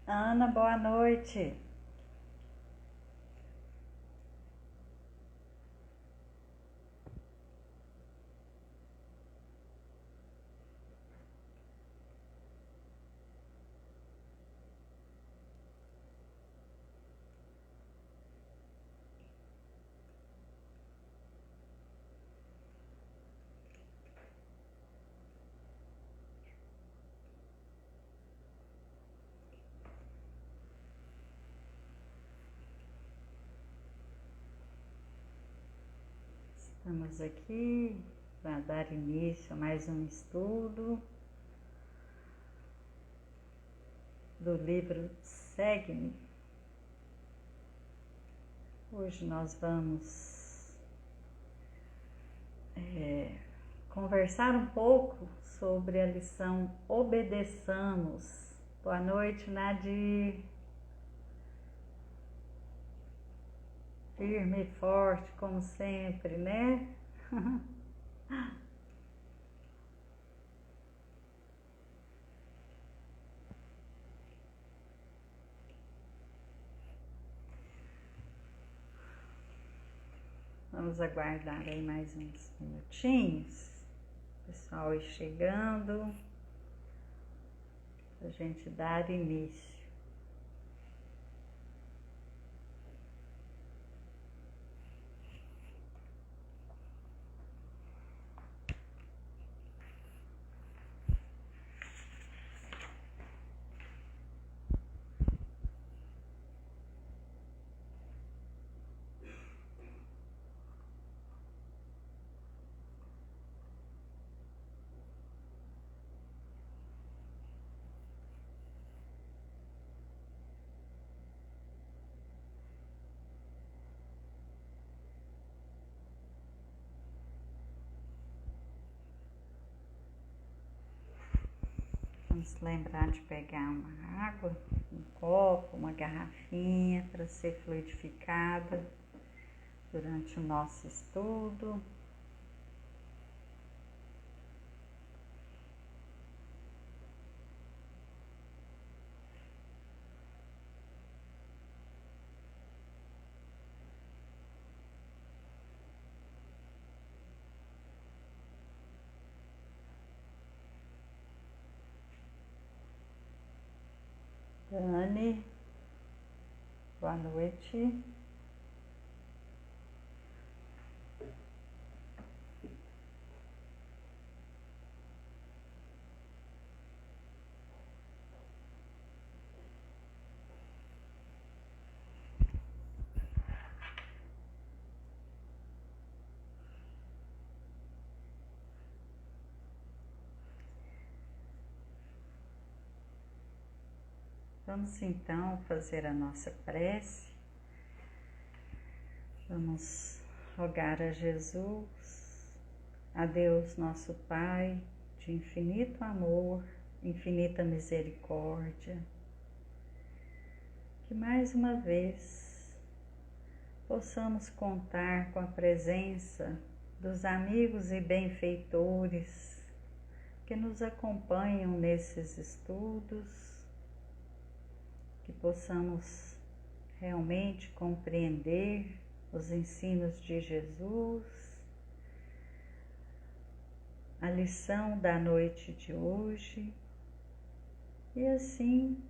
Ana, boa noite. Estamos aqui para dar início a mais um estudo do livro Segue-me. Hoje nós vamos conversar um pouco sobre a lição Obedeçamos. Boa noite, Nadir. Firme e forte, como sempre, né? Vamos aguardar aí mais uns minutinhos. O pessoal ir chegando, pra gente dar início. Vamos lembrar de pegar uma água, um copo, uma garrafinha para ser fluidificada durante o nosso estudo. Dani, boa noite. Vamos então fazer a nossa prece. Vamos rogar a Jesus, a Deus nosso Pai, de infinito amor, infinita misericórdia, que mais uma vez possamos contar com a presença dos amigos e benfeitores que nos acompanham nesses estudos, que possamos realmente compreender os ensinos de Jesus, a lição da noite de hoje, e assim,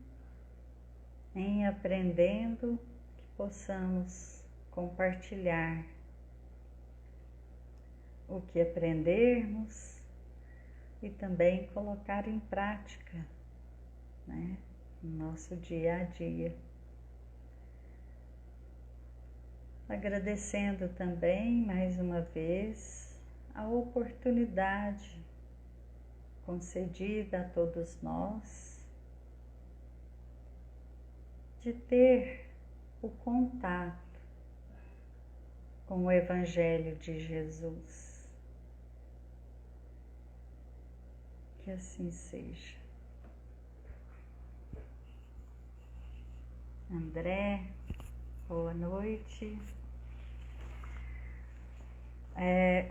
em aprendendo, que possamos compartilhar o que aprendermos e também colocar em prática, né, no nosso dia a dia. Agradecendo também, mais uma vez, a oportunidade concedida a todos nós de ter o contato com o Evangelho de Jesus. Que assim seja. André, boa noite.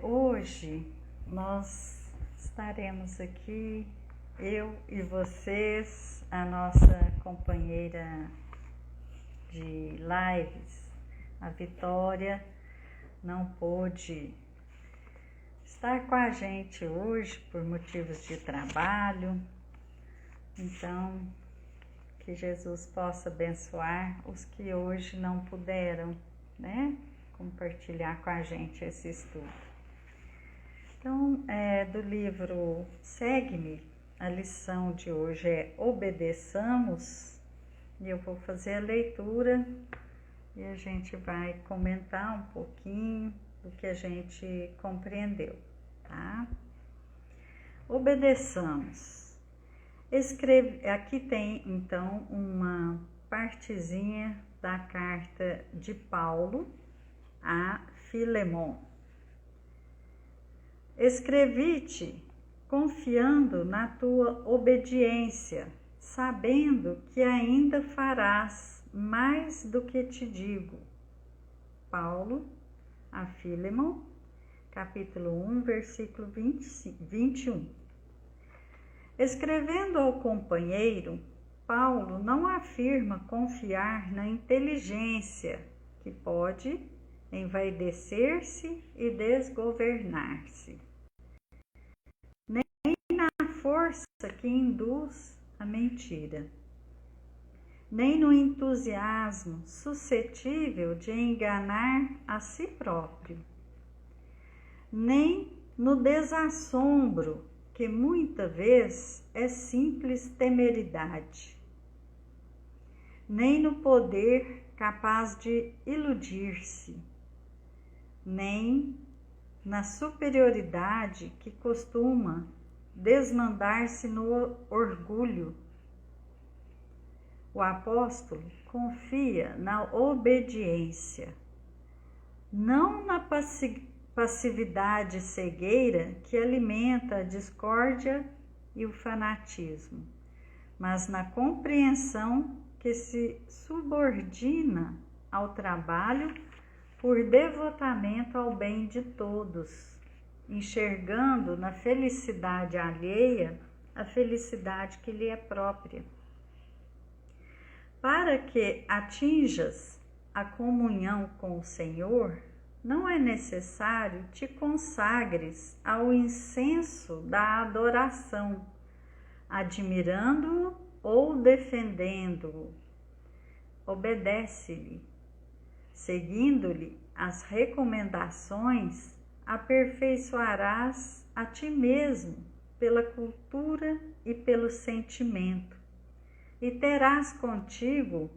Hoje nós estaremos aqui eu e vocês, a nossa companheira de lives, a Vitória, não pôde estar com a gente hoje por motivos de trabalho. Então, que Jesus possa abençoar os que hoje não puderam, né, compartilhar com a gente esse estudo. Então, do livro Segue-me, a lição de hoje é Obedeçamos, e eu vou fazer a leitura e a gente vai comentar um pouquinho do que a gente compreendeu, tá? Obedeçamos. Aqui tem então uma partezinha da carta de Paulo a Filemon. Escrevi-te confiando na tua obediência, sabendo que ainda farás mais do que te digo. Paulo a Filemon, capítulo 1, versículo 21. Escrevendo ao companheiro, Paulo não afirma confiar na inteligência, que pode envaidecer-se e desgovernar-se, nem na força que induz a mentira, nem no entusiasmo suscetível de enganar a si próprio, nem no desassombro que muita vez é simples temeridade, nem no poder capaz de iludir-se, nem na superioridade que costuma desmandar-se no orgulho. O apóstolo confia na obediência, não na passividade cegueira que alimenta a discórdia e o fanatismo, mas na compreensão que se subordina ao trabalho por devotamento ao bem de todos, enxergando na felicidade alheia a felicidade que lhe é própria. Para que atinjas a comunhão com o Senhor, não é necessário te consagres ao incenso da adoração, admirando-o ou defendendo-o. Obedece-lhe. Seguindo-lhe as recomendações, aperfeiçoarás a ti mesmo pela cultura e pelo sentimento, e terás contigo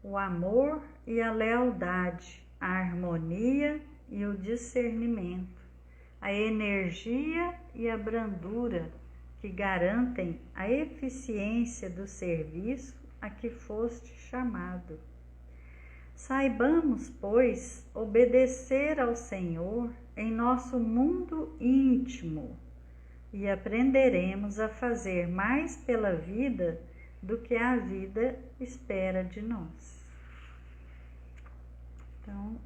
o amor e a lealdade, a harmonia e o discernimento, a energia e a brandura que garantem a eficiência do serviço a que foste chamado. Saibamos, pois, obedecer ao Senhor em nosso mundo íntimo e aprenderemos a fazer mais pela vida do que a vida espera de nós. Então,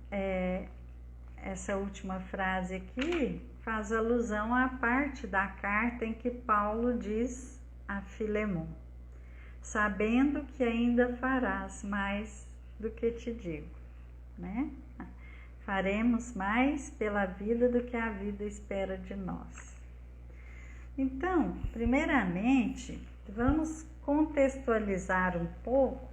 essa última frase aqui faz alusão à parte da carta em que Paulo diz a Filemon: sabendo que ainda farás mais do que te digo, né? Faremos mais pela vida do que a vida espera de nós. Então, primeiramente, vamos contextualizar um pouco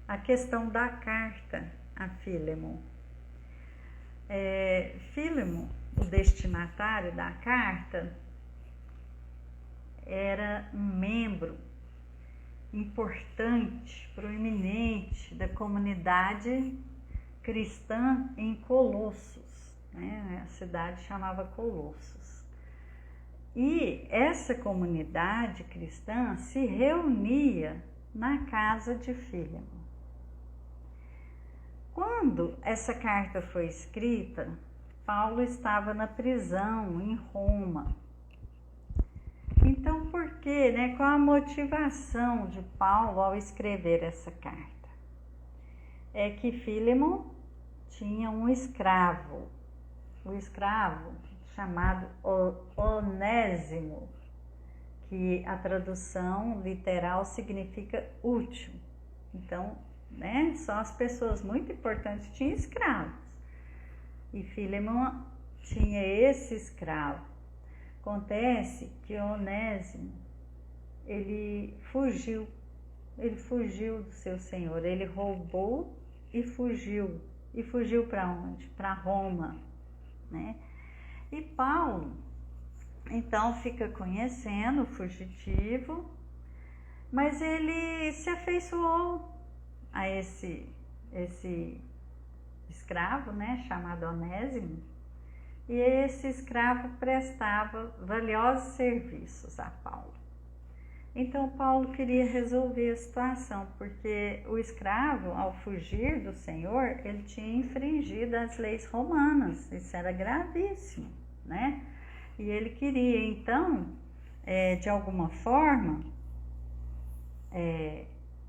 a questão da carta a Filemon. Filemon, o destinatário da carta, era um membro importante, proeminente da comunidade cristã em Colossos, né? A cidade chamava Colossos. E essa comunidade cristã se reunia na casa de Filemon. Quando essa carta foi escrita, Paulo estava na prisão em Roma. Então, por quê, né? Qual a motivação de Paulo ao escrever essa carta? É que Filemon tinha um escravo, o escravo chamado Onésimo, que a tradução literal significa útil. Então, né, só as pessoas muito importantes tinham escravos. E Filemon tinha esse escravo. Acontece que Onésimo, ele fugiu do seu senhor, ele roubou e fugiu. E fugiu para onde? Para Roma, né? E Paulo, então, fica conhecendo o fugitivo, mas ele se afeiçoou a esse escravo, né, chamado Onésimo, e esse escravo prestava valiosos serviços a Paulo. Então Paulo queria resolver a situação, porque o escravo, ao fugir do Senhor, ele tinha infringido as leis romanas, isso era gravíssimo, né? E ele queria então, de alguma forma,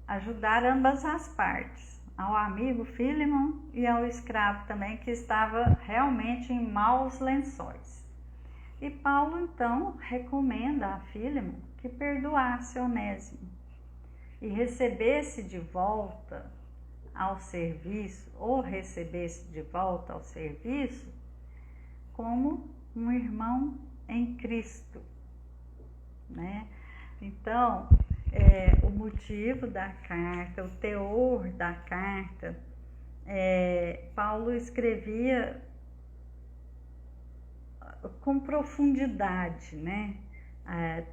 ajudar ambas as partes, ao amigo Filemon e ao escravo também, que estava realmente em maus lençóis. E Paulo então recomenda a Filemon que perdoasse Onésimo e recebesse de volta ao serviço, ou recebesse de volta ao serviço, como um irmão em Cristo, né? Então, o motivo da carta, o teor da carta, Paulo escrevia com profundidade, né?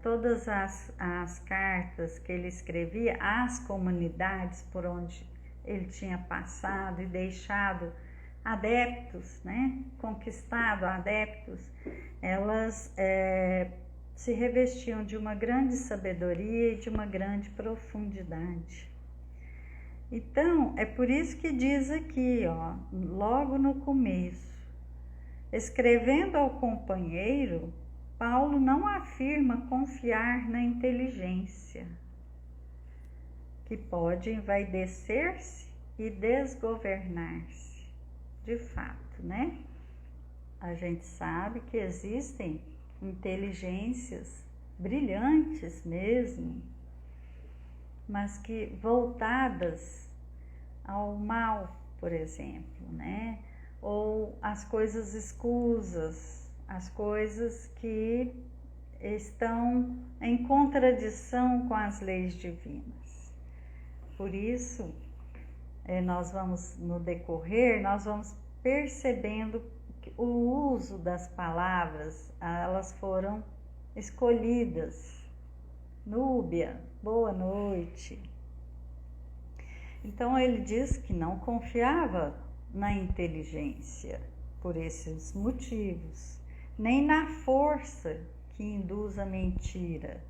Todas as cartas que ele escrevia às comunidades por onde ele tinha passado e deixado adeptos, né? Conquistado adeptos, elas se revestiam de uma grande sabedoria e de uma grande profundidade. Então, é por isso que diz aqui, ó, logo no começo, escrevendo ao companheiro, Paulo não afirma confiar na inteligência, que pode envaidecer-se e desgovernar-se. De fato, né? A gente sabe que existem inteligências brilhantes mesmo, mas que voltadas ao mal, por exemplo, né? Ou as coisas escusas, as coisas que estão em contradição com as leis divinas. Por isso, nós vamos, no decorrer, nós vamos percebendo que o uso das palavras, elas foram escolhidas. Núbia, boa noite. Então ele diz que não confiava na inteligência por esses motivos, nem na força que induz a mentira,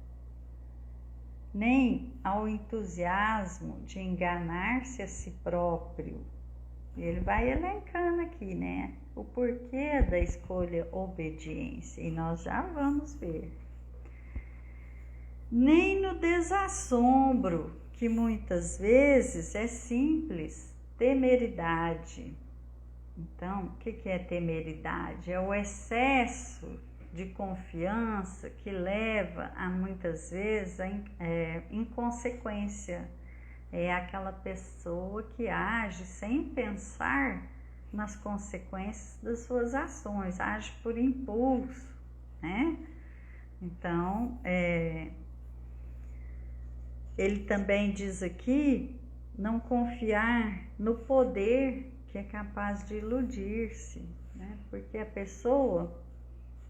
nem ao entusiasmo de enganar-se a si próprio. Ele vai elencando aqui, né, o porquê da escolha obediência, e nós já vamos ver. Nem no desassombro, que muitas vezes é simples temeridade. Então, o que é temeridade? É o excesso de confiança que leva a muitas vezes a inconsequência. É aquela pessoa que age sem pensar nas consequências das suas ações, age por impulso, né? Então, ele também diz aqui, não confiar no poder que é capaz de iludir-se, né? Porque a pessoa,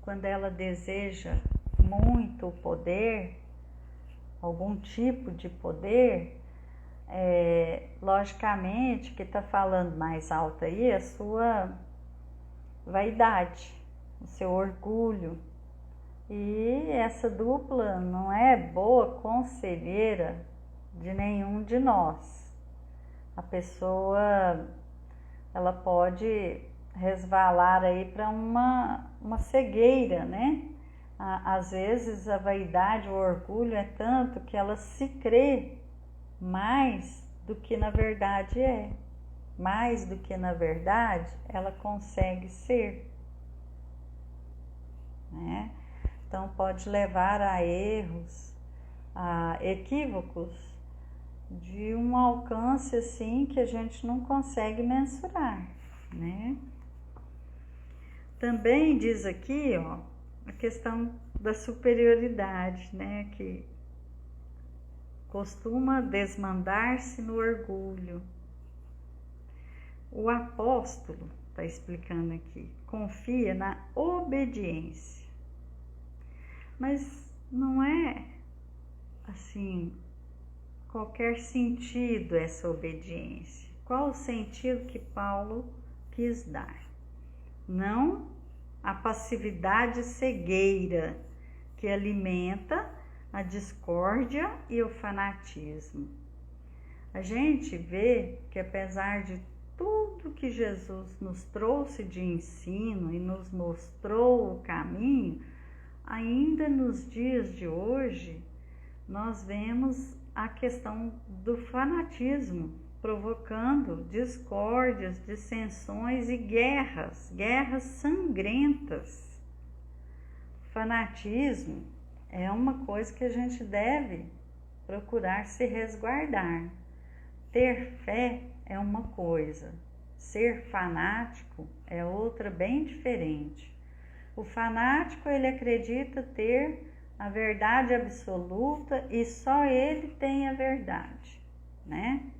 quando ela deseja muito o poder, algum tipo de poder, logicamente, que está falando mais alto aí, a sua vaidade, o seu orgulho. E essa dupla não é boa conselheira de nenhum de nós. A pessoa, ela pode resvalar aí para uma cegueira, né? Às vezes a vaidade, o orgulho é tanto que ela se crê mais do que na verdade é. Mais do que na verdade ela consegue ser, né? Então pode levar a erros, a equívocos de um alcance assim que a gente não consegue mensurar, né? Também diz aqui, ó, a questão da superioridade, né, que costuma desmandar-se no orgulho. O apóstolo, está explicando aqui, confia na obediência. Mas não é, assim, qualquer sentido essa obediência. Qual o sentido que Paulo quis dar? Não a passividade cegueira que alimenta a discórdia e o fanatismo. A gente vê que apesar de tudo que Jesus nos trouxe de ensino e nos mostrou o caminho, ainda nos dias de hoje, nós vemos a questão do fanatismo, provocando discórdias, dissensões e guerras sangrentas. Fanatismo é uma coisa que a gente deve procurar se resguardar. Ter fé é uma coisa, ser fanático é outra bem diferente. O fanático, ele acredita ter a verdade absoluta e só ele tem a verdade, né?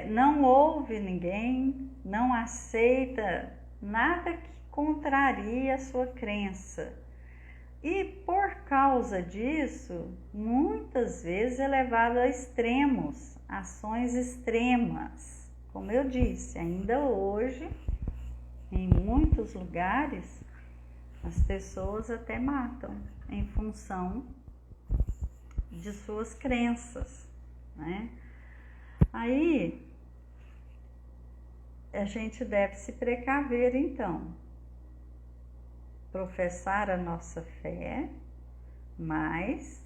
Não ouve ninguém, não aceita nada que contraria a sua crença. E por causa disso, muitas vezes é levado a extremos, ações extremas. Como eu disse, ainda hoje, em muitos lugares, as pessoas até matam em função de suas crenças, né? Aí, a gente deve se precaver, então, professar a nossa fé, mas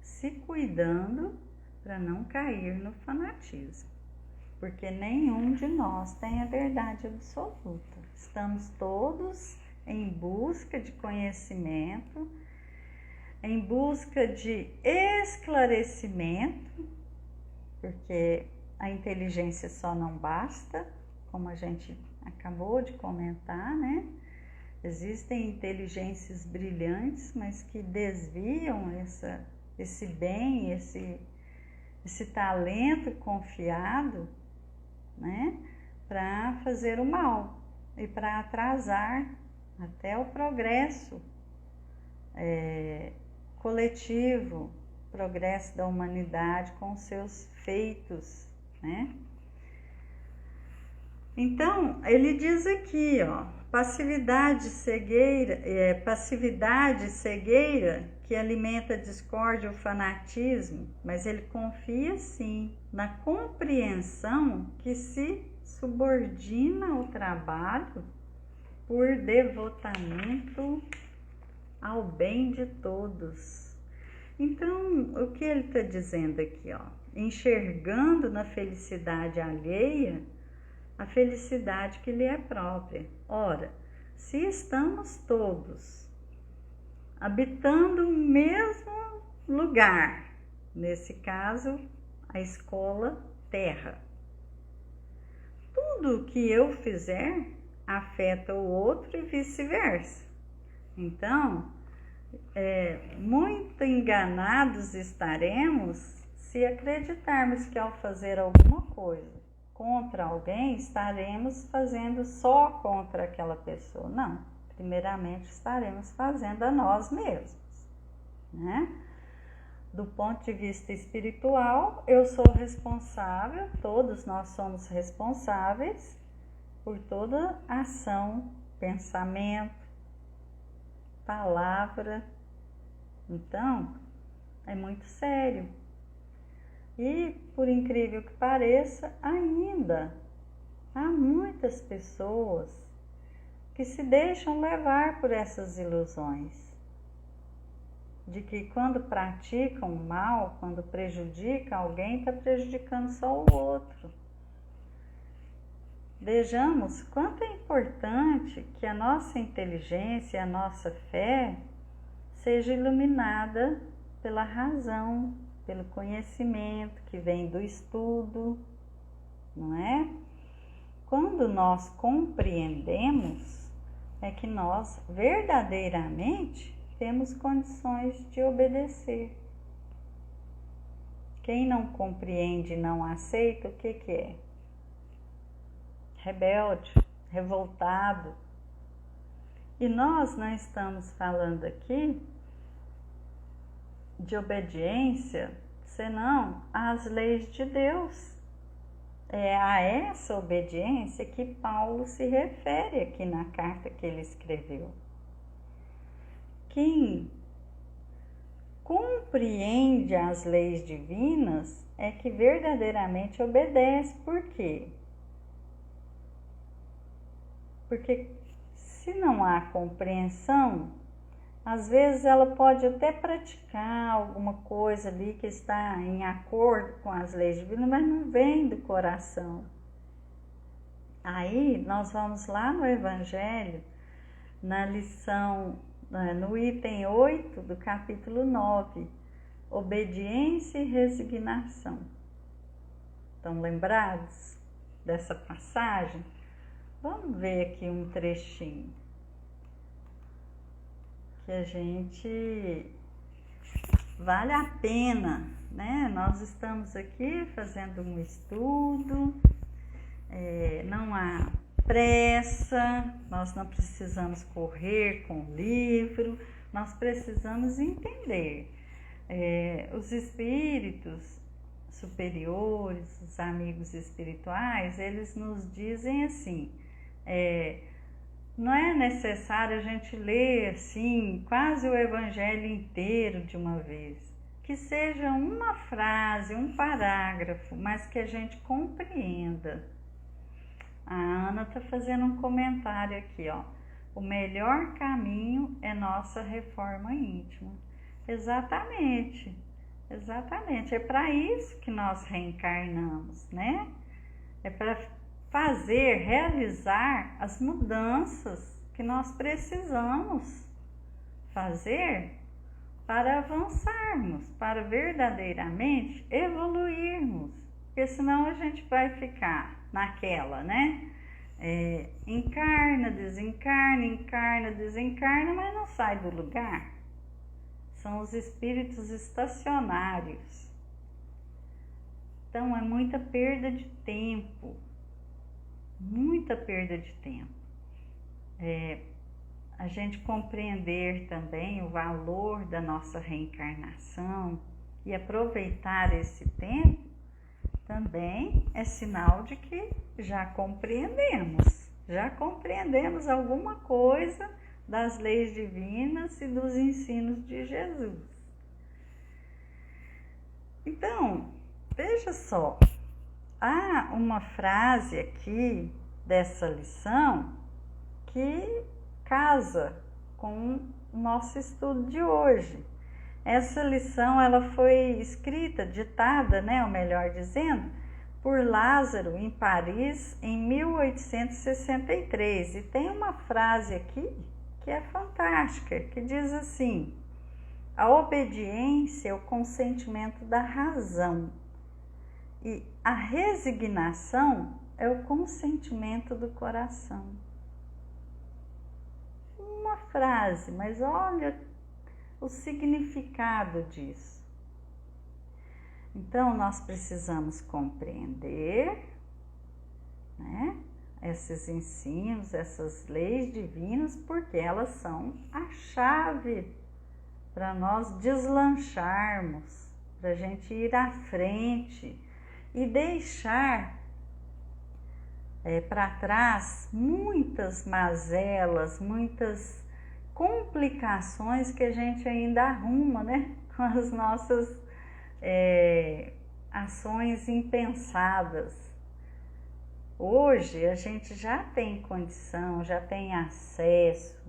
se cuidando para não cair no fanatismo, porque nenhum de nós tem a verdade absoluta. Estamos todos em busca de conhecimento, em busca de esclarecimento, porque a inteligência só não basta, como a gente acabou de comentar, né? Existem inteligências brilhantes, mas que desviam esse bem, esse talento confiado, né? Para fazer o mal e para atrasar até o progresso coletivo, progresso da humanidade com seus feitos, né? Então, ele diz aqui, ó, passividade cegueira que alimenta a discórdia e o fanatismo, mas ele confia sim na compreensão que se subordina ao trabalho por devotamento ao bem de todos. Então, o que ele está dizendo aqui, ó? Enxergando na felicidade alheia a felicidade que lhe é própria. Ora, se estamos todos habitando o mesmo lugar, nesse caso, a escola Terra, tudo que eu fizer afeta o outro e vice-versa. Então, muito enganados estaremos se acreditarmos que ao fazer alguma coisa contra alguém, estaremos fazendo só contra aquela pessoa. Não, primeiramente estaremos fazendo a nós mesmos, né? Do ponto de vista espiritual, eu sou responsável, todos nós somos responsáveis por toda ação, pensamento, palavra. Então, é muito sério. E, por incrível que pareça, ainda há muitas pessoas que se deixam levar por essas ilusões, de que quando praticam o mal, quando prejudica alguém, está prejudicando só o outro. Vejamos quanto é importante que a nossa inteligência, a nossa fé seja iluminada pela razão, pelo conhecimento que vem do estudo, não é? Quando nós compreendemos, é que nós verdadeiramente temos condições de obedecer. Quem não compreende e não aceita, o que é? Rebelde, revoltado. E nós não estamos falando aqui de obediência, senão às leis de Deus. É a essa obediência que Paulo se refere aqui na carta que ele escreveu. Quem compreende as leis divinas é que verdadeiramente obedece. Por quê? Porque se não há compreensão, às vezes ela pode até praticar alguma coisa ali que está em acordo com as leis divinas, mas não vem do coração. Aí nós vamos lá no Evangelho, na lição, no item 8 do capítulo 9, obediência e resignação. Estão lembrados dessa passagem? Vamos ver aqui um trechinho que a gente vale a pena, né? Nós estamos aqui fazendo um estudo, não há pressa, nós não precisamos correr com o livro, nós precisamos entender. Os espíritos superiores, os amigos espirituais, eles nos dizem assim, não é necessário a gente ler assim quase o Evangelho inteiro de uma vez, que seja uma frase, um parágrafo, mas que a gente compreenda. A Ana está fazendo um comentário aqui, ó. O melhor caminho é nossa reforma íntima. Exatamente, exatamente. É para isso que nós reencarnamos, né? É para realizar as mudanças que nós precisamos fazer para avançarmos, para verdadeiramente evoluirmos, porque senão a gente vai ficar naquela, né? Encarna, desencarna, mas não sai do lugar. São os espíritos estacionários. Então é muita perda de tempo. Muita perda de tempo. A gente compreender também o valor da nossa reencarnação e aproveitar esse tempo também é sinal de que já compreendemos alguma coisa das leis divinas e dos ensinos de Jesus. Então, veja só, há uma frase aqui dessa lição que casa com o nosso estudo de hoje. Essa lição ela foi escrita, ditada, né, ou melhor dizendo, por Lázaro em Paris em 1863. E tem uma frase aqui que é fantástica, que diz assim: a obediência é o consentimento da razão e a resignação é o consentimento do coração. Uma frase, mas olha o significado disso. Então, nós precisamos compreender, né, esses ensinos, essas leis divinas, porque elas são a chave para nós deslancharmos, para a gente ir à frente e deixar para trás muitas mazelas, muitas complicações que a gente ainda arruma, né, com as nossas ações impensadas. Hoje a gente já tem condição, já tem acesso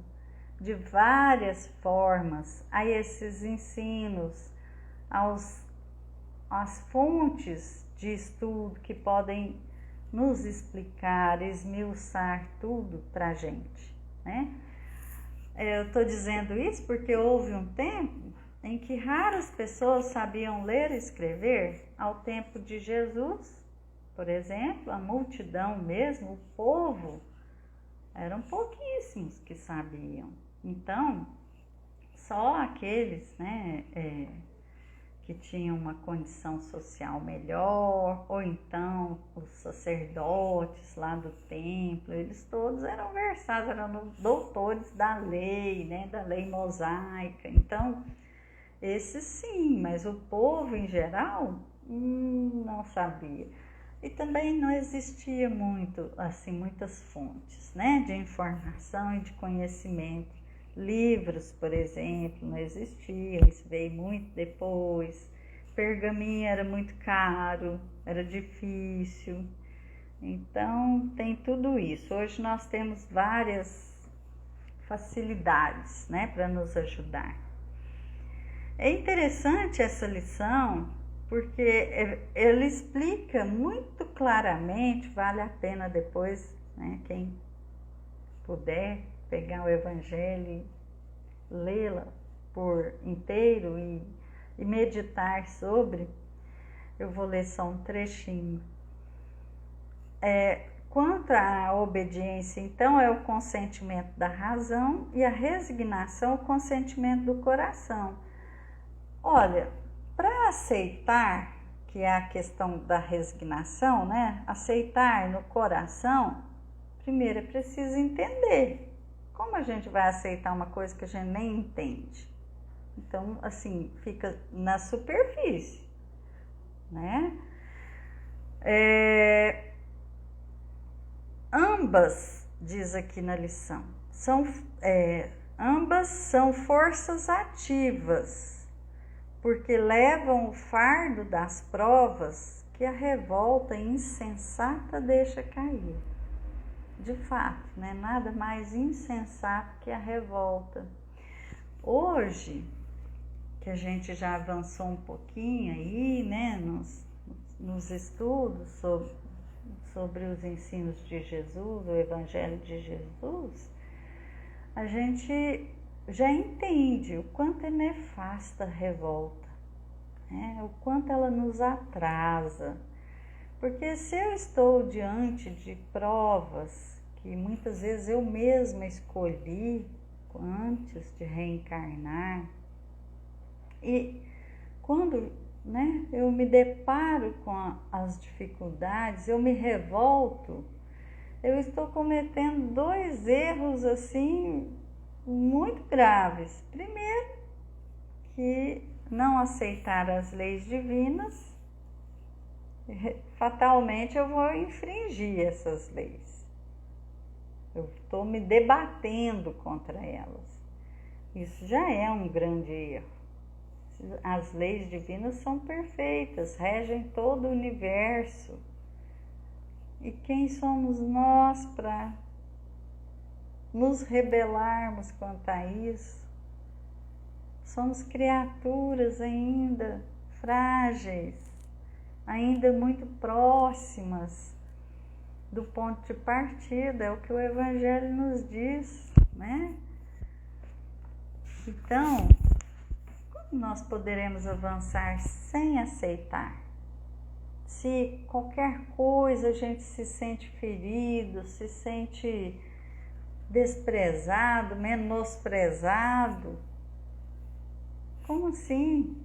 de várias formas a esses ensinos, às fontes de estudo que podem nos explicar, esmiuçar tudo para a gente, né? Eu estou dizendo isso porque houve um tempo em que raras pessoas sabiam ler e escrever. Ao tempo de Jesus, por exemplo, a multidão mesmo, o povo, eram pouquíssimos que sabiam. Então, só aqueles, né, que tinham uma condição social melhor, ou então os sacerdotes lá do templo, eles todos eram versados, eram doutores da lei, né, da lei mosaica. Então, esses sim, mas o povo em geral não sabia. E também não existia muito, assim, muitas fontes, né, de informação e de conhecimento. Livros, por exemplo, não existiam, isso veio muito depois. Pergaminho era muito caro, era difícil. Então, tem tudo isso. Hoje nós temos várias facilidades, né, para nos ajudar. É interessante essa lição, porque ele explica muito claramente, vale a pena depois, né, quem puder pegar o Evangelho, lê-la por inteiro e meditar sobre. Eu vou ler só um trechinho. Quanto à obediência, então, é o consentimento da razão, e a resignação, o consentimento do coração. Olha, para aceitar, que é a questão da resignação, né? Aceitar no coração, primeiro é preciso entender. Como a gente vai aceitar uma coisa que a gente nem entende? Então, assim, fica na superfície, né? Ambas, diz aqui na lição, ambas são forças ativas, porque levam o fardo das provas que a revolta insensata deixa cair. De fato, né? Nada mais insensato que a revolta. Hoje, que a gente já avançou um pouquinho aí, né, nos estudos sobre os ensinos de Jesus, o Evangelho de Jesus, a gente já entende o quanto é nefasta a revolta, né? O quanto ela nos atrasa. Porque se eu estou diante de provas que muitas vezes eu mesma escolhi antes de reencarnar, e quando, né, eu me deparo com as dificuldades, eu me revolto, eu estou cometendo dois erros assim muito graves. Primeiro, que não aceitar as leis divinas, fatalmente eu vou infringir essas leis. Eu estou me debatendo contra elas. Isso já é um grande erro. As leis divinas são perfeitas, regem todo o universo. E quem somos nós para nos rebelarmos quanto a isso? Somos criaturas ainda frágeis, ainda muito próximas do ponto de partida, é o que o Evangelho nos diz, né? Então, como nós poderemos avançar sem aceitar? Se qualquer coisa a gente se sente ferido, se sente desprezado, menosprezado, como assim?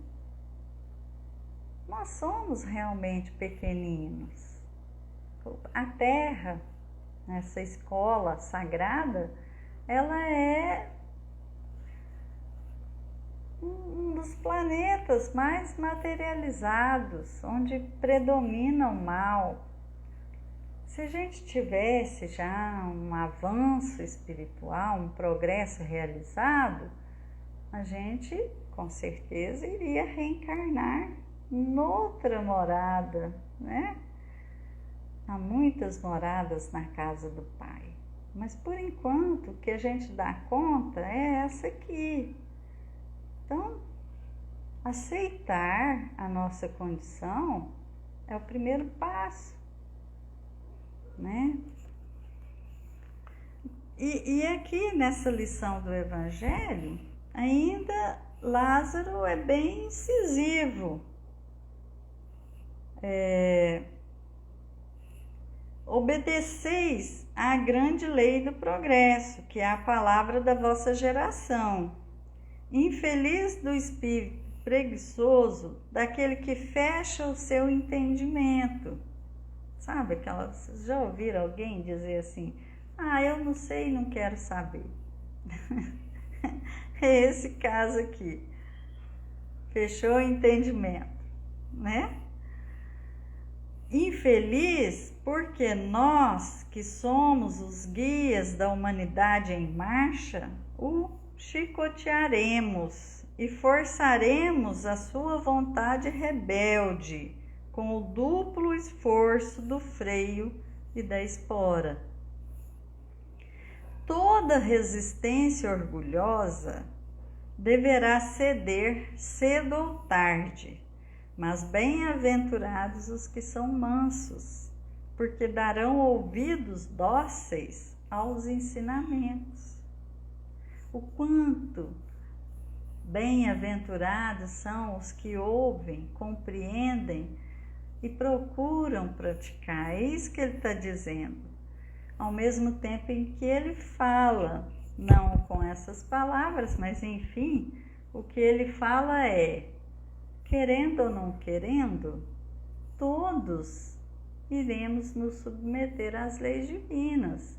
Nós somos realmente pequeninos. A Terra, essa escola sagrada, ela é um dos planetas mais materializados, onde predomina o mal. Se a gente tivesse já um avanço espiritual, um progresso realizado, a gente com certeza iria reencarnar noutra morada, né? Há muitas moradas na casa do Pai, mas por enquanto o que a gente dá conta é essa aqui. Então, aceitar a nossa condição é o primeiro passo, né? E aqui nessa lição do Evangelho, ainda Lázaro é bem incisivo. Obedeceis à grande lei do progresso, que é a palavra da vossa geração. Infeliz do espírito preguiçoso, daquele que fecha o seu entendimento. Sabe aquelas, vocês já ouviram alguém dizer assim: eu não sei, não quero saber. É esse caso aqui. Fechou o entendimento, né? Infeliz porque nós, que somos os guias da humanidade em marcha, o chicotearemos e forçaremos a sua vontade rebelde com o duplo esforço do freio e da espora. Toda resistência orgulhosa deverá ceder cedo ou tarde, mas bem-aventurados os que são mansos, porque darão ouvidos dóceis aos ensinamentos. O quanto bem-aventurados são os que ouvem, compreendem e procuram praticar. É isso que ele está dizendo. Ao mesmo tempo em que ele fala, não com essas palavras, mas enfim, o que ele fala é: querendo ou não querendo, todos iremos nos submeter às leis divinas.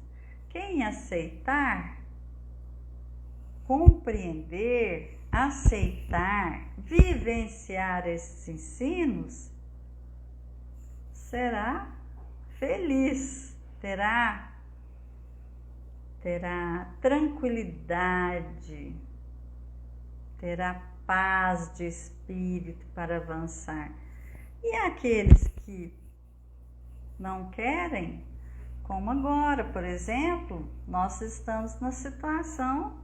Quem aceitar, compreender, aceitar, vivenciar esses ensinos, será feliz, terá tranquilidade, terá paz de espírito para avançar. E aqueles que não querem, como agora, por exemplo, nós estamos na situação,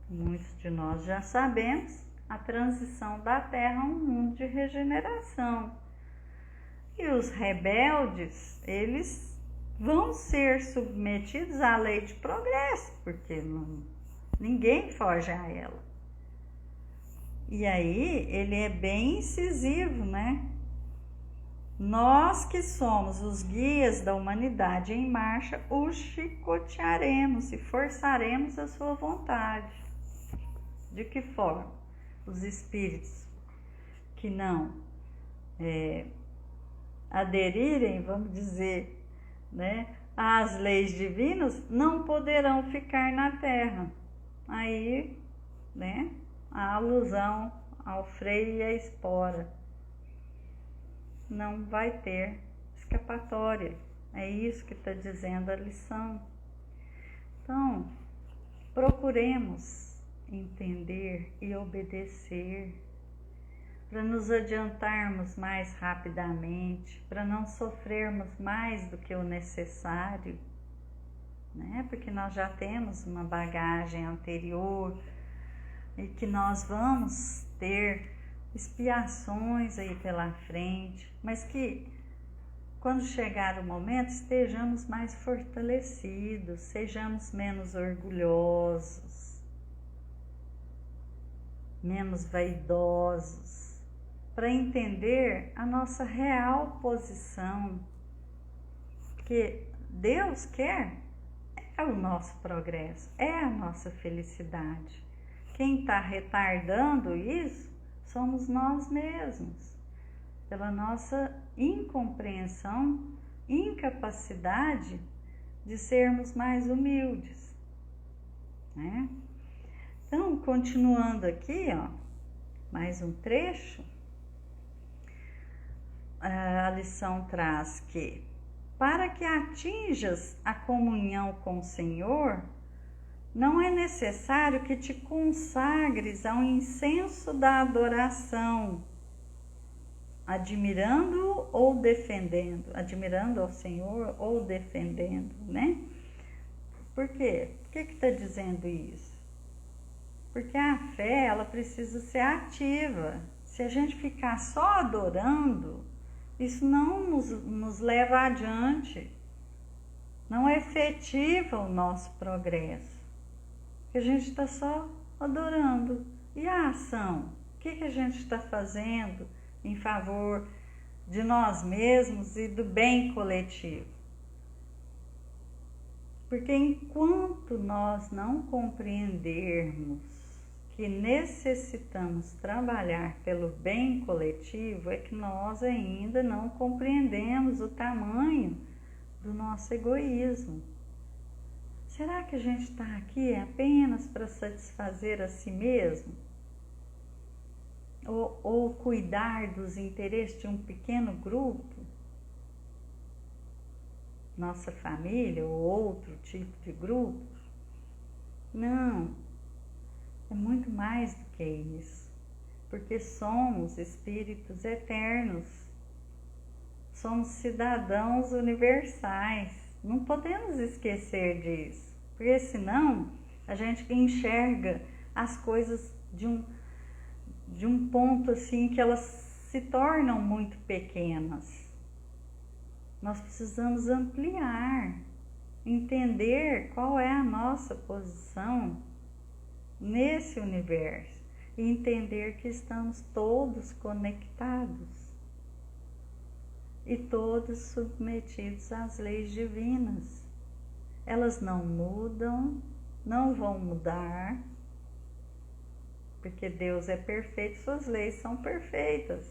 muitos de nós já sabemos, a transição da Terra a um mundo de regeneração. E os rebeldes, eles vão ser submetidos à lei de progresso, porque ninguém foge a ela. E aí ele é bem incisivo, né? Nós que somos os guias da humanidade em marcha, o chicotearemos e forçaremos a sua vontade. De que forma? Os espíritos que não aderirem, vamos dizer, né, às leis divinas, não poderão ficar na Terra. Aí, né, a alusão ao freio e à espora. Não vai ter escapatória. É isso que está dizendo a lição. Então, procuremos entender e obedecer para nos adiantarmos mais rapidamente, para não sofrermos mais do que o necessário, né? Porque nós já temos uma bagagem anterior e que nós vamos ter expiações aí pela frente, mas que quando chegar o momento estejamos mais fortalecidos, sejamos menos orgulhosos, menos vaidosos, para entender a nossa real posição, porque Deus quer é o nosso progresso, é a nossa felicidade. Quem está retardando isso somos nós mesmos, pela nossa incompreensão, incapacidade de sermos mais humildes, né? Então, continuando aqui, mais um trecho, a lição traz que, para que atinjas a comunhão com o Senhor, não é necessário que te consagres ao incenso da adoração, admirando ou defendendo, admirando ao Senhor ou defendendo, né? Por quê? Por que está dizendo isso? Porque a fé, ela precisa ser ativa. Se a gente ficar só adorando, isso não nos leva adiante. não efetiva o nosso progresso, que a gente está só adorando. E a ação? O que a gente está fazendo em favor de nós mesmos e do bem coletivo? Porque enquanto nós não compreendermos que necessitamos trabalhar pelo bem coletivo, é que nós ainda não compreendemos o tamanho do nosso egoísmo. Será que a gente está aqui apenas para satisfazer a si mesmo? Ou cuidar dos interesses de um pequeno grupo? Nossa família ou outro tipo de grupo? Não, é muito mais do que isso, porque somos espíritos eternos, somos cidadãos universais, não podemos esquecer disso, porque senão a gente enxerga as coisas de um ponto assim que elas se tornam muito pequenas. Nós precisamos ampliar, entender qual é a nossa posição nesse universo e entender que estamos todos conectados e todos submetidos às leis divinas. Elas não mudam, não vão mudar, porque Deus é perfeito, suas leis são perfeitas,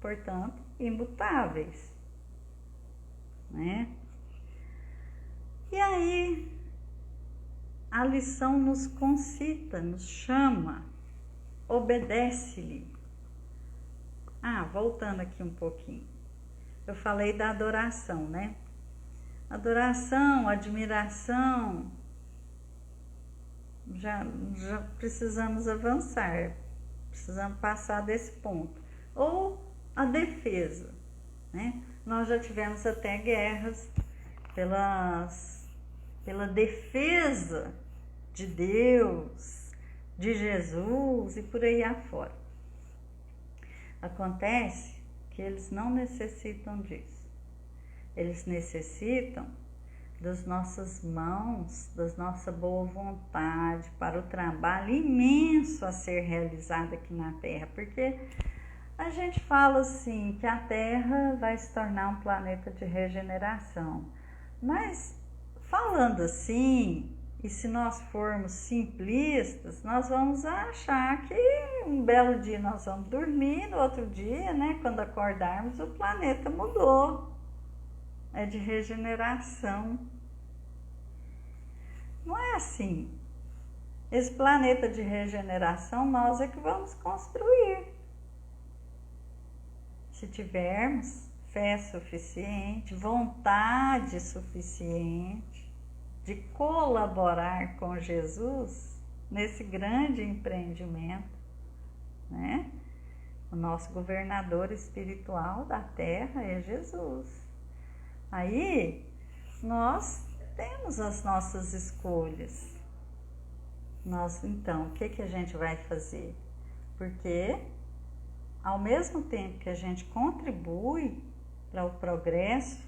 portanto, imutáveis. Né? E aí a lição nos concita, nos chama, obedece-lhe. Voltando aqui um pouquinho, eu falei da adoração, né? Adoração, admiração, já precisamos avançar, precisamos passar desse ponto. Ou a defesa, né? Nós já tivemos até guerras pela defesa de Deus, de Jesus e por aí afora. Acontece que eles não necessitam disso. Eles necessitam das nossas mãos, da nossa boa vontade para o trabalho imenso a ser realizado aqui na Terra, porque a gente fala assim que a Terra vai se tornar um planeta de regeneração, mas falando assim, e se nós formos simplistas, nós vamos achar que um belo dia nós vamos dormir, no outro dia, né, quando acordarmos, o planeta mudou, é de regeneração. Não é assim. Esse planeta de regeneração nós é que vamos construir. Se tivermos fé suficiente, vontade suficiente de colaborar com Jesus nesse grande empreendimento, né? O nosso governador espiritual da Terra é Jesus. Aí nós temos as nossas escolhas. Então, o que a gente vai fazer? Porque ao mesmo tempo que a gente contribui para o progresso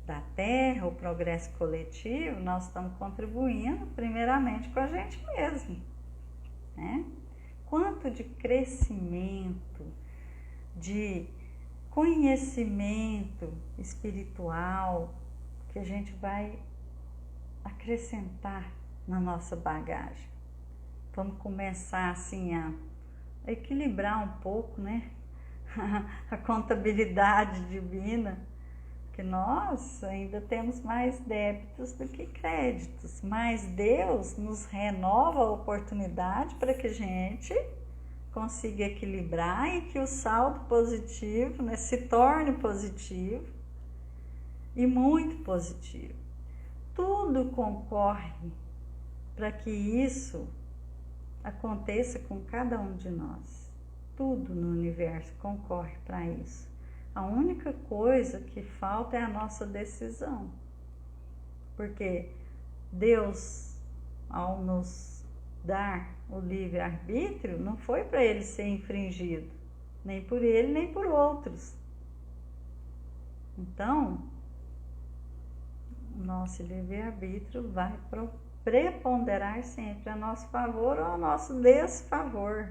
da Terra, o progresso coletivo, nós estamos contribuindo primeiramente com a gente mesmo, né? Quanto de crescimento, de conhecimento espiritual que a gente vai acrescentar na nossa bagagem. Vamos começar assim a equilibrar um pouco, né? A contabilidade divina, que nós ainda temos mais débitos do que créditos, mas Deus nos renova a oportunidade para que a gente consiga equilibrar e que o saldo positivo, né, se torne positivo e muito positivo. Tudo concorre para que isso aconteça com cada um de nós. Tudo no universo concorre para isso. A única coisa que falta é a nossa decisão. Porque Deus, ao nos dar o livre-arbítrio, não foi para ele ser infringido, nem por ele, nem por outros. Então, nosso livre-arbítrio vai preponderar sempre a nosso favor ou a nosso desfavor.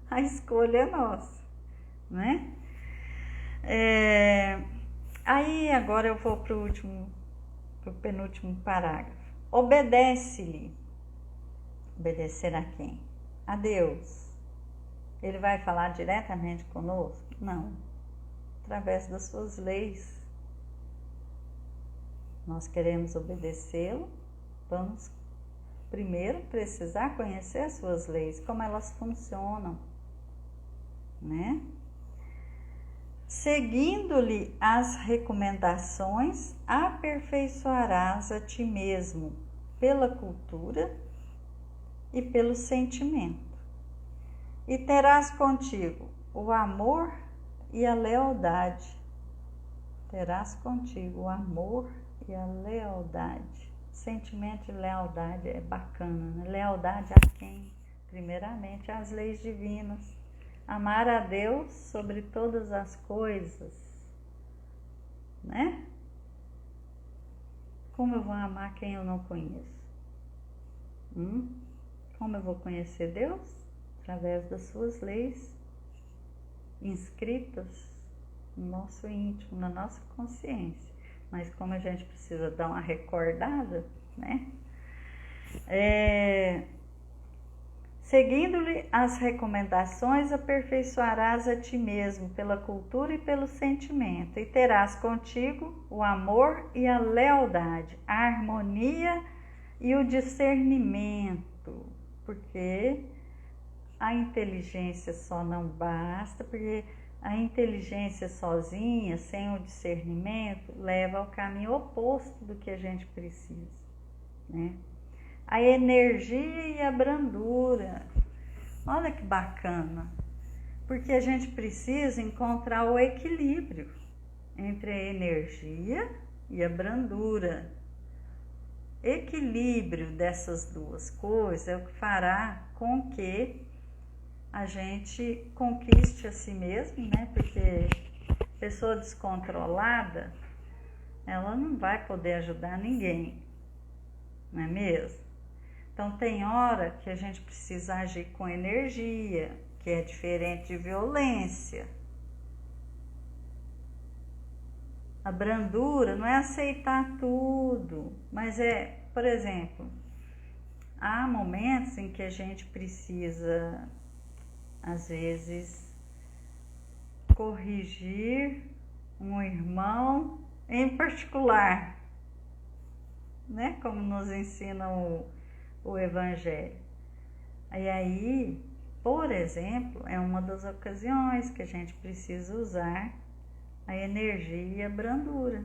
A escolha é nossa, né? Aí agora eu vou para o penúltimo parágrafo. Obedece-lhe. Obedecer a quem? A Deus. Ele vai falar diretamente conosco? Não. Através das suas leis. Nós queremos obedecê-lo, vamos primeiro precisar conhecer as suas leis, como elas funcionam, né? Seguindo-lhe as recomendações, aperfeiçoarás a ti mesmo pela cultura e pelo sentimento, e terás contigo o amor e a lealdade. Terás contigo o amor e a lealdade. Sentimento de lealdade é bacana, né? Lealdade a quem? Primeiramente às leis divinas. Amar a Deus sobre todas as coisas, né? Como eu vou amar quem eu não conheço? Como eu vou conhecer Deus? Através das suas leis inscritas no nosso íntimo, na nossa consciência. Mas como a gente precisa dar uma recordada, né? Seguindo-lhe as recomendações, aperfeiçoarás a ti mesmo pela cultura e pelo sentimento, e terás contigo o amor e a lealdade, a harmonia e o discernimento, porque a inteligência só não basta, porque a inteligência sozinha, sem o discernimento, leva ao caminho oposto do que a gente precisa, né? A energia e a brandura. Olha que bacana, porque a gente precisa encontrar o equilíbrio entre a energia e a brandura. Equilíbrio dessas duas coisas é o que fará com que a gente conquiste a si mesmo, né? Porque pessoa descontrolada, ela não vai poder ajudar ninguém, não é mesmo? Então tem hora que a gente precisa agir com energia, que é diferente de violência. A brandura não é aceitar tudo, mas é, por exemplo, há momentos em que a gente precisa, às vezes, corrigir um irmão em particular, né? Como nos ensina o Evangelho. E aí, por exemplo, é uma das ocasiões que a gente precisa usar a energia e a brandura.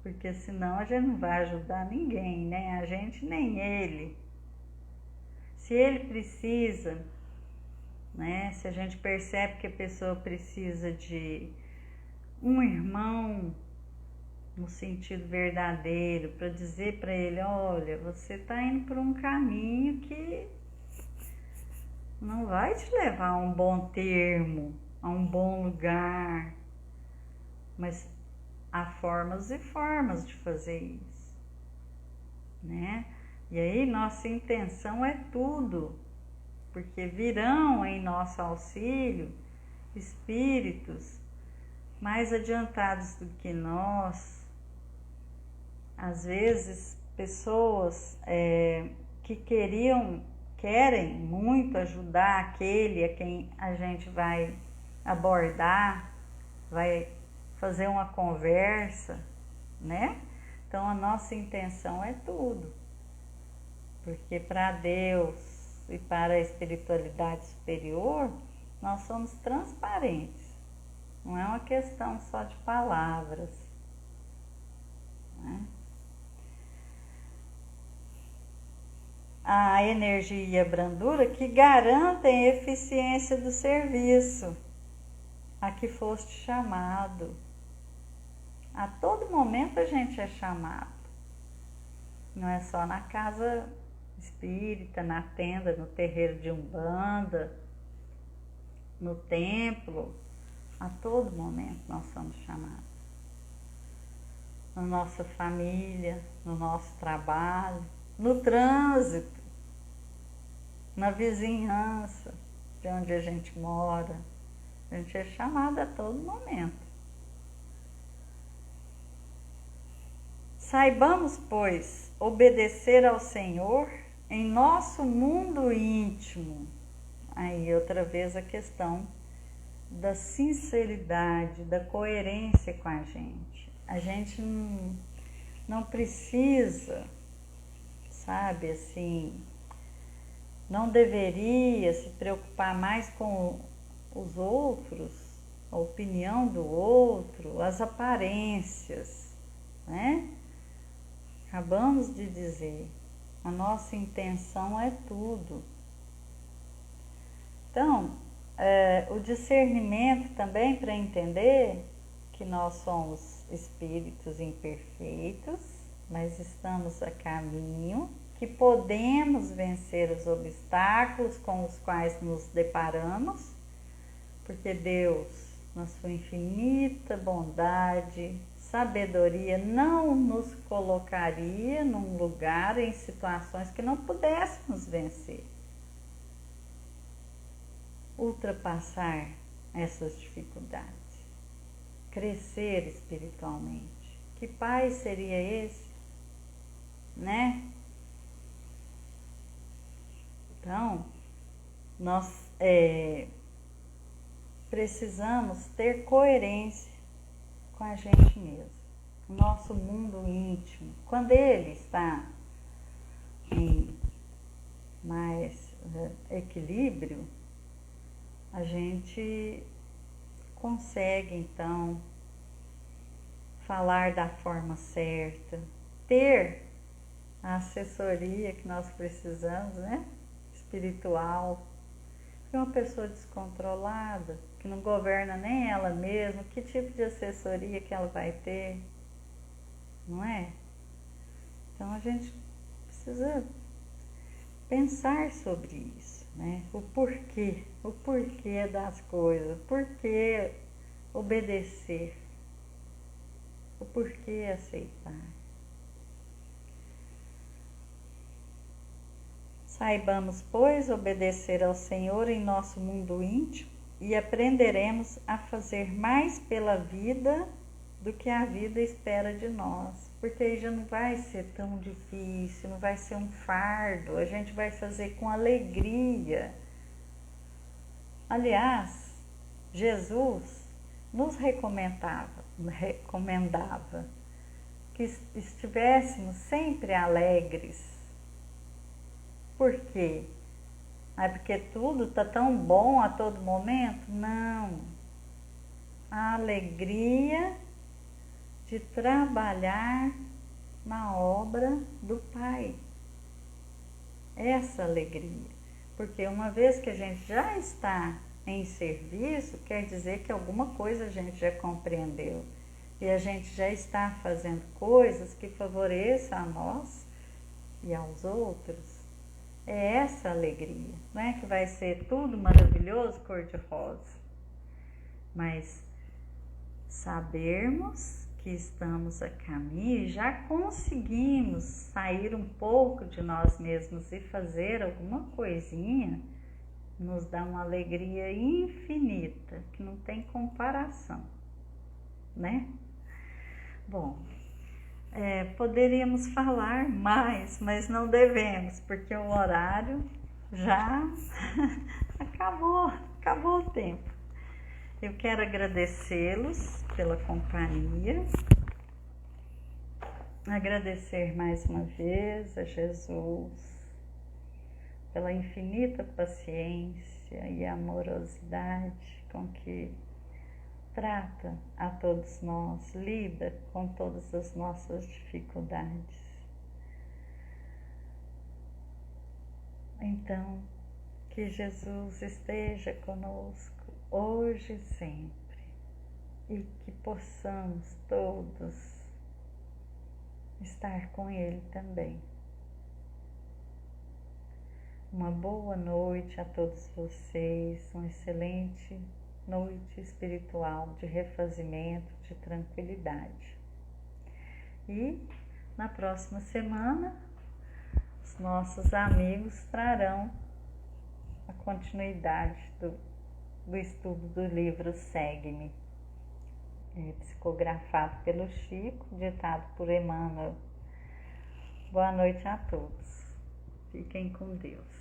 Porque senão a gente não vai ajudar ninguém, né? A gente nem ele. Se ele precisa, né? Se a gente percebe que a pessoa precisa de um irmão no sentido verdadeiro, para dizer para ele, olha, você está indo por um caminho que não vai te levar a um bom termo, a um bom lugar, mas há formas e formas de fazer isso, né? E aí nossa intenção é tudo, porque virão em nosso auxílio espíritos mais adiantados do que nós, às vezes pessoas que querem muito ajudar aquele a quem a gente vai abordar, vai fazer uma conversa, né? Então a nossa intenção é tudo, porque para Deus e para a espiritualidade superior nós somos transparentes, não é uma questão só de palavras, né? A energia e a brandura que garantem a eficiência do serviço a que foste chamado. A todo momento a gente é chamado, não é só na casa espírita, na tenda, no terreiro de Umbanda, no templo. A todo momento nós somos chamados. na nossa família, no nosso trabalho, no trânsito, na vizinhança de onde a gente mora. A gente é chamado a todo momento. Saibamos, pois, obedecer ao Senhor em nosso mundo íntimo. Aí outra vez a questão da sinceridade, da coerência com a gente. A gente não precisa, sabe, assim, não deveria se preocupar mais com os outros, a opinião do outro, as aparências, né? Acabamos de dizer, a nossa intenção é tudo. Então, o discernimento também para entender que nós somos espíritos imperfeitos, mas estamos a caminho, que podemos vencer os obstáculos com os quais nos deparamos, porque Deus, na sua infinita bondade, sabedoria, não nos colocaria num lugar, em situações que não pudéssemos vencer. Ultrapassar essas dificuldades, crescer espiritualmente. Que pai seria esse, né? Então, nós precisamos ter coerência com a gente mesmo, o nosso mundo íntimo. Quando ele está em mais equilíbrio, a gente consegue então falar da forma certa, ter a assessoria que nós precisamos, né? Espiritual. Porque uma pessoa descontrolada, que não governa nem ela mesma, que tipo de assessoria que ela vai ter, não é? Então a gente precisa pensar sobre isso, né? O porquê das coisas, o porquê obedecer, o porquê aceitar. Saibamos, pois, obedecer ao Senhor em nosso mundo íntimo e aprenderemos a fazer mais pela vida do que a vida espera de nós. Porque aí já não vai ser tão difícil, não vai ser um fardo, a gente vai fazer com alegria. Aliás, Jesus nos recomendava que estivéssemos sempre alegres. Por quê? É porque tudo está tão bom a todo momento? Não. A alegria de trabalhar na obra do Pai. Essa alegria. Porque uma vez que a gente já está em serviço, quer dizer que alguma coisa a gente já compreendeu. E a gente já está fazendo coisas que favoreçam a nós e aos outros. É essa alegria, não é que vai ser tudo maravilhoso, cor-de-rosa, mas sabermos que estamos a caminho e já conseguimos sair um pouco de nós mesmos e fazer alguma coisinha, nos dá uma alegria infinita, que não tem comparação, né? Bom, poderíamos falar mais, mas não devemos, porque o horário já acabou o tempo. Eu quero agradecê-los pela companhia, agradecer mais uma vez a Jesus pela infinita paciência e amorosidade com que trata a todos nós, lida com todas as nossas dificuldades. Então, que Jesus esteja conosco hoje e sempre, e que possamos todos estar com Ele também. Uma boa noite a todos vocês, uma excelente noite espiritual de refazimento, de tranquilidade. E na próxima semana, os nossos amigos trarão a continuidade do estudo do livro Segue-me, psicografado pelo Chico, ditado por Emmanuel. Boa noite a todos. Fiquem com Deus.